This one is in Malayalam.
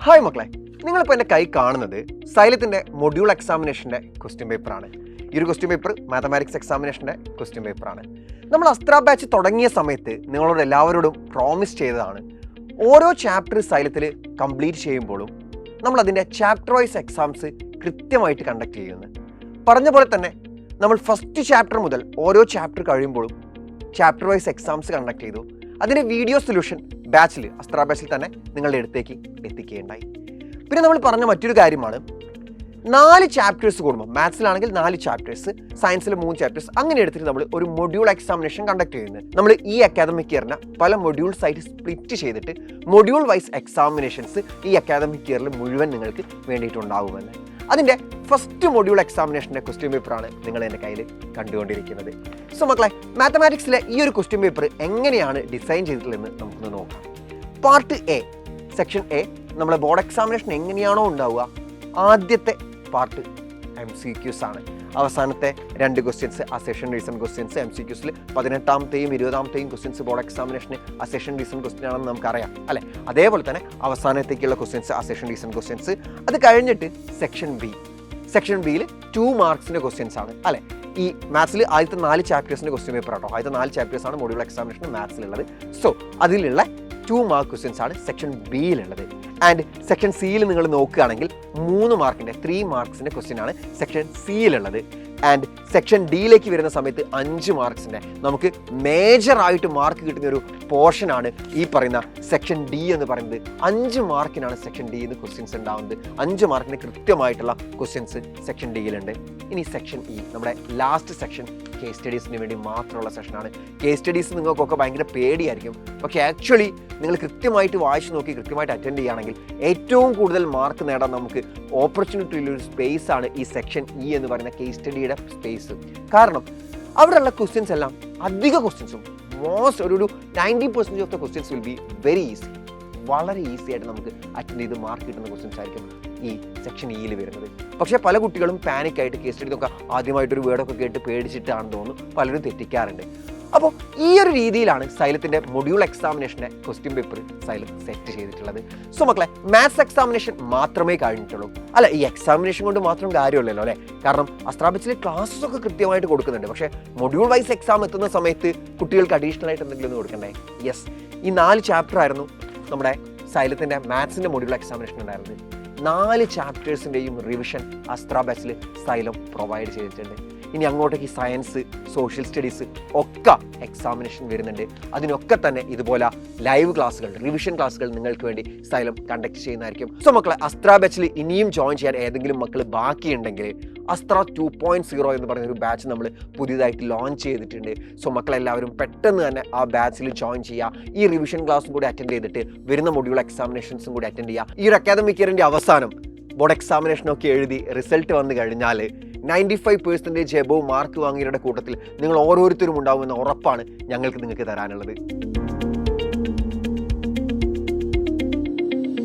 ഹായ് മക്കളെ, നിങ്ങളിപ്പോൾ എൻ്റെ കൈ കാണുന്നത് സൈലത്തിൻ്റെ മൊഡ്യൂൾ എക്സാമിനേഷൻ്റെ ക്വസ്റ്റ്യൻ പേപ്പറാണ്. ഈ ഒരു ക്വസ്റ്റ്യൻ പേപ്പർ മാത്തമാറ്റിക്സ് എക്സാമിനേഷൻ്റെ ക്വസ്റ്റ്യൻ പേപ്പറാണ്. നമ്മൾ അസ്ത്ര ബാച്ച് തുടങ്ങിയ സമയത്ത് നിങ്ങളോട് എല്ലാവരോടും പ്രോമിസ് ചെയ്തതാണ്, ഓരോ ചാപ്റ്റർ സൈലത്തിൽ കംപ്ലീറ്റ് ചെയ്യുമ്പോഴും നമ്മൾ അതിൻ്റെ ചാപ്റ്റർ വൈസ് എക്സാംസ് കൃത്യമായിട്ട് കണ്ടക്ട് ചെയ്യുന്നു. പറഞ്ഞ പോലെ തന്നെ നമ്മൾ ഫസ്റ്റ് ചാപ്റ്റർ മുതൽ ഓരോ ചാപ്റ്റർ കഴിയുമ്പോഴും ചാപ്റ്റർ വൈസ് എക്സാംസ് കണ്ടക്ട് ചെയ്തു. അതിൻ്റെ വീഡിയോ സൊല്യൂഷൻ ബാച്ചിൽ അസ്ത്ര ബാച്ചിൽ തന്നെ നിങ്ങളുടെ അടുത്തേക്ക് എത്തിക്കുകയുണ്ടായി. പിന്നെ നമ്മൾ പറഞ്ഞ മറ്റൊരു കാര്യമാണ്, 4 ചാപ്റ്റേഴ്സ് കൂടുമ്പോൾ മാത്സിലാണെങ്കിൽ 4 ചാപ്റ്റേഴ്സ്, സയൻസിൽ 3 ചാപ്റ്റേഴ്സ്, അങ്ങനെ എടുത്തിട്ട് നമ്മൾ ഒരു മൊഡ്യൂൾ എക്സാമിനേഷൻ കണ്ടക്ട് ചെയ്യുന്നത്. നമ്മൾ ഈ അക്കാദമിക് ഇയറിനെ പല മൊഡ്യൂൾസ് ആയിട്ട് സ്പ്ലിറ്റ് ചെയ്തിട്ട് മൊഡ്യൂൾ വൈസ് എക്സാമിനേഷൻസ് ഈ അക്കാദമിക് ഇയറിൽ മുഴുവൻ നിങ്ങൾക്ക് വേണ്ടിയിട്ടുണ്ടാകുമെന്ന്. അതിൻ്റെ ഫസ്റ്റ് മൊഡ്യൂൾ എക്സാമിനേഷൻ്റെ ക്വസ്റ്റ്യൻ പേപ്പറാണ് നിങ്ങൾ എൻ്റെ കയ്യിൽ കണ്ടുകൊണ്ടിരിക്കുന്നത്. സോ മക്കളെ, മാത്തമാറ്റിക്സിലെ ഈ ഒരു ക്വസ്റ്റ്യൻ പേപ്പർ എങ്ങനെയാണ് ഡിസൈൻ ചെയ്തിട്ടുള്ളതെന്ന് നമുക്കൊന്ന് നോക്കാം. പാർട്ട് എ, സെക്ഷൻ എ, നമ്മളെ ബോർഡ് എക്സാമിനേഷൻ എങ്ങനെയാണോ ഉണ്ടാവുക, ആദ്യത്തെ പാർട്ട് MCQs ആണ്. അവസാനത്തെ 2 ക്വസ്റ്റ്യൻസ് അസെഷൻ റീസൺ ക്വസ്റ്റ്യൻസ്. MCQസിൽ 18ാമത്തെയും 20ാമത്തെയും ക്വസ്റ്റ്യൻസ് ബോർഡ് എക്സാമിനേഷന് അസെഷൻ റീസൺ ക്വസ്റ്റ്യൻ ആണെന്ന് നമുക്കറിയാം അല്ലേ. അതേപോലെ തന്നെ അവസാനത്തേക്കുള്ള ക്വസ്റ്റ്യൻസ് അസെഷൻ റീസൺ ക്വസ്റ്റ്യൻസ്. അത് കഴിഞ്ഞിട്ട് സെക്ഷൻ ബി. സെക്ഷൻ ബിയിൽ 2 മാർക്സിൻ്റെ ക്വസ്റ്റ്യൻസ് ആണ് അല്ലേ. ഈ മാത്സിൽ ആദ്യത്തെ 4 ചാപ്റ്റേഴ്സിൻ്റെ ക്വസ്റ്റ്യൻ പേപ്പർ ആട്ടോ. ആദ്യത്തെ 4 ചാപ്റ്റേഴ്സാണ് മൊഡ്യൂൾ എക്സാമിനേഷൻ മാത്സിലുള്ളത്. സോ അതിലുള്ള 2 മാർക്ക് ക്വസ്റ്റ്യൻസ് ആണ് സെക്ഷൻ ബിയിലുള്ളത്. ആൻഡ് സെക്ഷൻ സിയിൽ നിങ്ങൾ നോക്കുകയാണെങ്കിൽ 3 മാർക്കിൻ്റെ 3 മാർക്സിൻ്റെ ക്വസ്റ്റ്യൻ ആണ് സെക്ഷൻ സിയിലുള്ളത്. ആൻഡ് സെക്ഷൻ ഡിയിലേക്ക് വരുന്ന സമയത്ത് 5 മാർക്സിൻ്റെ നമുക്ക് മേജറായിട്ട് മാർക്ക് കിട്ടുന്ന ഒരു പോർഷനാണ് ഈ പറയുന്ന സെക്ഷൻ ഡി എന്ന് പറയുന്നത്. 5 മാർക്കിനാണ് സെക്ഷൻ ഡിയിൽ നിന്ന് ക്വസ്റ്റ്യൻസ് ഉണ്ടാവുന്നത്. 5 മാർക്കിന് കൃത്യമായിട്ടുള്ള ക്വസ്റ്റ്യൻസ് സെക്ഷൻ ഡിയിലുണ്ട്. ഇനി സെക്ഷൻ ഇ, നമ്മുടെ ലാസ്റ്റ് സെക്ഷൻ കേസ് സ്റ്റഡീസിന് വേണ്ടി മാത്രമുള്ള സെഷനാണ്. കേസ് സ്റ്റഡീസ് നിങ്ങൾക്കൊക്കെ ഭയങ്കര പേടിയായിരിക്കും, പക്ഷേ ആക്ച്വലി നിങ്ങൾ കൃത്യമായിട്ട് വായിച്ച് നോക്കി കൃത്യമായിട്ട് അറ്റൻഡ് ചെയ്യുകയാണെങ്കിൽ ഏറ്റവും കൂടുതൽ മാർക്ക് നേടാൻ നമുക്ക് ഓപ്പർച്യൂണിറ്റി ഉള്ളൊരു സ്പേസ് ആണ് ഈ സെക്ഷൻ ഇ എന്ന് പറയുന്ന കേസ് സ്റ്റഡിയുടെ സ്പേസ്. കാരണം അവിടെയുള്ള ക്വസ്റ്റ്യൻസ് എല്ലാം അധിക ക്വസ്റ്റ്യൻസും ഒരു 90% of the questions will be very easy. വളരെ ഈസി ആയിട്ട് നമുക്ക് അറ്റൻഡ് ചെയ്ത് മാർക്ക് കിട്ടുന്ന ക്വസ്റ്റ്യൻസ് ആയിരിക്കും ഈ സെക്ഷൻ ഇയിൽ വരുന്നത്. പക്ഷേ പല കുട്ടികളും പാനിക്കായിട്ട് കേസ് സ്റ്റഡി നോക്കുക ആദ്യമായിട്ടൊരു വേർഡൊക്കെ കേട്ട് പേടിച്ചിട്ടാണെന്ന് തോന്നുന്നു പലരും തെറ്റിക്കാറുണ്ട്. അപ്പോൾ ഈ ഒരു രീതിയിലാണ് സൈലത്തിൻ്റെ മൊഡ്യൂൾ എക്സാമിനേഷൻ്റെ ക്വസ്റ്റ്യൻ പേപ്പർ സൈലം സെറ്റ് ചെയ്തിട്ടുള്ളത്. സോ മക്കളെ, മാത്സ് എക്സാമിനേഷൻ മാത്രമേ കഴിഞ്ഞിട്ടുള്ളൂ അല്ല, ഈ എക്സാമിനേഷൻ കൊണ്ട് മാത്രം കാര്യമില്ലല്ലോ അല്ലേ. കാരണം അസ്ത്ര ബാച്ചിലെ ക്ലാസ്സസ് ഒക്കെ കൃത്യമായിട്ട് കൊടുക്കുന്നുണ്ട്. പക്ഷേ മൊഡ്യൂൾ വൈസ് എക്സാം എത്തുന്ന സമയത്ത് കുട്ടികൾക്ക് അഡീഷണൽ ആയിട്ട് എന്തെങ്കിലും ഒന്ന് കൊടുക്കണ്ടേ? യെസ്, ഈ 4 ചാപ്റ്റർ ആയിരുന്നു നമ്മുടെ സൈലത്തിൻ്റെ മാത്സിൻ്റെ മൊഡ്യൂൾ എക്സാമിനേഷൻ ഉണ്ടായിരുന്നത്. 4 ചാപ്റ്റേഴ്സിൻ്റെയും റിവിഷൻ അസ്ത്ര ബാച്ചിൽ സൈലം പ്രൊവൈഡ് ചെയ്തിട്ടുണ്ട്. ഇനി അങ്ങോട്ടേക്ക് സയൻസ്, സോഷ്യൽ സ്റ്റഡീസ് ഒക്കെ എക്സാമിനേഷൻ വരുന്നുണ്ട്. അതിനൊക്കെ തന്നെ ഇതുപോലെ ലൈവ് ക്ലാസ്സുകൾ, റിവിഷൻ ക്ലാസ്സുകൾ നിങ്ങൾക്ക് വേണ്ടി സൈലം കണ്ടക്ട് ചെയ്യുന്നതായിരിക്കും. സോ മക്കളെ, അസ്ത്ര ബാച്ചിൽ ഇനിയും ജോയിൻ ചെയ്യാൻ ഏതെങ്കിലും മക്കൾ ബാക്കിയുണ്ടെങ്കിൽ അസ്ത്ര 2.0 എന്ന് പറയുന്ന ഒരു ബാച്ച് നമ്മൾ പുതിയതായിട്ട് ലോഞ്ച് ചെയ്തിട്ടുണ്ട്. സോ മക്കളെല്ലാവരും പെട്ടെന്ന് തന്നെ ആ ബാച്ചിൽ ജോയിൻ ചെയ്യുക. ഈ റിവിഷൻ ക്ലാസ്സും കൂടി അറ്റൻഡ് ചെയ്തിട്ട് വരുന്ന മൊഡ്യൂൾ എക്സാമിനേഷൻസും കൂടി അറ്റൻഡ് ചെയ്യുക. ഈ ഒരു അക്കാദമിക് ഇയറിൻ്റെ അവസാനം ബോർഡ് എക്സാമിനേഷനൊക്കെ എഴുതി റിസൾട്ട് വന്നു കഴിഞ്ഞാൽ 95% എബോവ് മാർക്ക് വാങ്ങിയവരുടെ കൂട്ടത്തിൽ നിങ്ങൾ ഓരോരുത്തരും ഉണ്ടാവുമെന്ന ഉറപ്പാണ് ഞങ്ങൾക്ക് നിങ്ങൾക്ക് തരാനുള്ളത്.